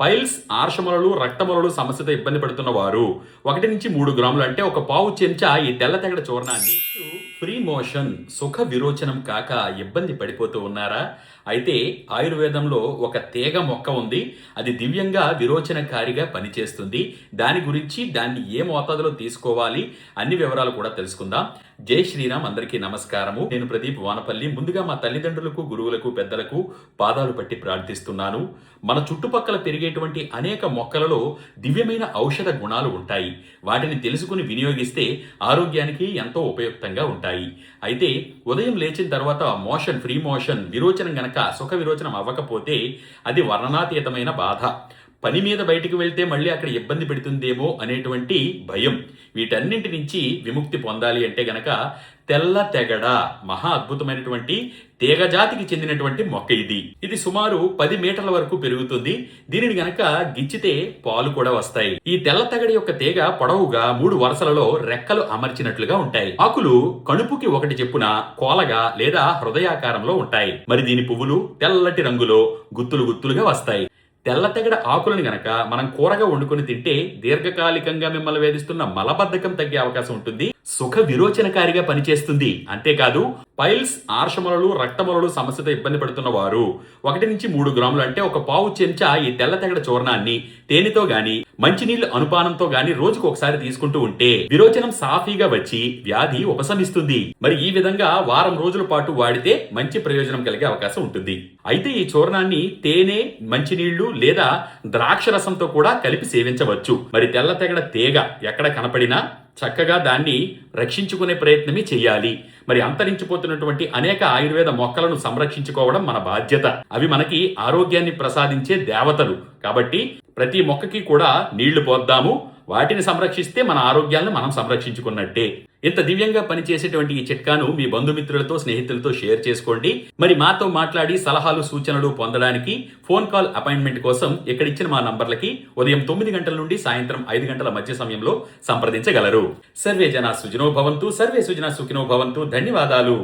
Piles, ఆర్షములలు, రక్తములలు సమస్యతో ఇబ్బంది పడుతున్న వారు 1 నుంచి 3 గ్రాములు అంటే ఒక పావు చెంచా ఈ తెల్ల తెగడ చూర్ణాన్ని ఫ్రీ మోషన్ సుఖ విరోచనం కాక ఇబ్బంది పడిపోతూ ఉన్నారా? అయితే ఆయుర్వేదంలో ఒక తీగ మొక్క ఉంది. అది దివ్యంగా విరోచనకారిగా పనిచేస్తుంది. దాని గురించి దాన్ని ఏ మోతాదులో తీసుకోవాలి అన్ని వివరాలు కూడా తెలుసుకుందాం. జై శ్రీరామ్. అందరికీ నమస్కారము. నేను ప్రదీప్ వానపల్లి. ముందుగా మా తల్లిదండ్రులకు, గురువులకు, పెద్దలకు పాదాలు పట్టి ప్రార్థిస్తున్నాను. మన చుట్టుపక్కల పెరిగేటువంటి అనేక మొక్కలలో దివ్యమైన ఔషధ గుణాలు ఉంటాయి. వాటిని తెలుసుకుని వినియోగిస్తే ఆరోగ్యానికి ఎంతో ఉపయుక్తంగా ఉంటాయి. అయితే ఉదయం లేచిన తర్వాత ఫ్రీ మోషన్ విరోచనం గనక సుఖ విరోచనం అవ్వకపోతే అది వర్ణనాతీతమైన బాధ. పని మీద బయటికి వెళ్తే మళ్ళీ అక్కడ ఇబ్బంది పెడుతుందేమో అనేటువంటి భయం. వీటన్నింటి నుంచి విముక్తి పొందాలి అంటే గనక తెల్ల తెగడ మహా అద్భుతమైనటువంటి తీగజాతికి చెందినటువంటి మొక్క ఇది సుమారు 10 మీటర్ల వరకు పెరుగుతుంది. దీనిని గనక గిచ్చితే పాలు కూడా వస్తాయి. ఈ తెల్ల తెగడ యొక్క తీగ పొడవుగా 3 వరుసలలో రెక్కలు అమర్చినట్లుగా ఉంటాయి. ఆకులు కణుపుకి ఒకటి చెప్పున కోలగా లేదా హృదయాకారంలో ఉంటాయి. మరి దీని పువ్వులు తెల్లటి రంగులో గుత్తులు గుత్తులుగా వస్తాయి. తెల్ల తెగడ ఆకులను గనక మనం కూరగా వండుకొని తింటే దీర్ఘకాలికంగా మిమ్మల్ని వేధిస్తున్న మలబద్ధకం తగ్గే అవకాశం ఉంటుంది. సుఖ విరోచనకారిగా పనిచేస్తుంది. అంతేకాదు పైల్స్, ఆర్షములలు, రక్తములలు సమస్యతో ఇబ్బంది పడుతున్న వారు 1 నుంచి 3 గ్రాములు అంటే ఒక పావు చెంచా ఈ తెల్ల తెగడ చూర్ణాన్ని తేనెతో గాని మంచినీళ్లు అనుపానంతో గాని రోజుకు ఒకసారి తీసుకుంటూ ఉంటే విరోచనం సాఫీగా వచ్చి వ్యాధి ఉపశమిస్తుంది. మరి ఈ విధంగా వారం రోజుల పాటు వాడితే మంచి ప్రయోజనం కలిగే అవకాశం ఉంటుంది. అయితే ఈ చూర్ణాన్ని తేనె, మంచినీళ్లు లేదా ద్రాక్ష రసంతో కూడా కలిపి సేవించవచ్చు. మరి తెల్ల తెగడ తీగ ఎక్కడ కనపడినా చక్కగా దాన్ని రక్షించుకునే ప్రయత్నమే చేయాలి. మరి అంతరించిపోతున్నటువంటి అనేక ఆయుర్వేద మొక్కలను సంరక్షించుకోవడం మన బాధ్యత. అవి మనకి ఆరోగ్యాన్ని ప్రసాదించే దేవతలు. కాబట్టి ప్రతి మొక్కకి కూడా నీళ్లు పోద్దాము. వాటిని సంరక్షిస్తే మన ఆరోగ్యాలను మనం సంరక్షించుకున్నట్టే. ఇంత దివ్యంగా పనిచేసేటువంటి ఈ చిట్కాను మీ బంధుమిత్రులతో, స్నేహితులతో షేర్ చేసుకోండి. మరి మాతో మాట్లాడి సలహాలు, సూచనలు పొందడానికి ఫోన్ కాల్ అపాయింట్మెంట్ కోసం ఇక్కడ ఇచ్చిన మా నంబర్లకి ఉదయం 9 గంటల నుండి సాయంత్రం 5 గంటల మధ్య సమయంలో సంప్రదించగలరు. సర్వే జనా సుఖినో భవంతు. సర్వే సుజనా సుఖినో భవంతు. ధన్యవాదాలు.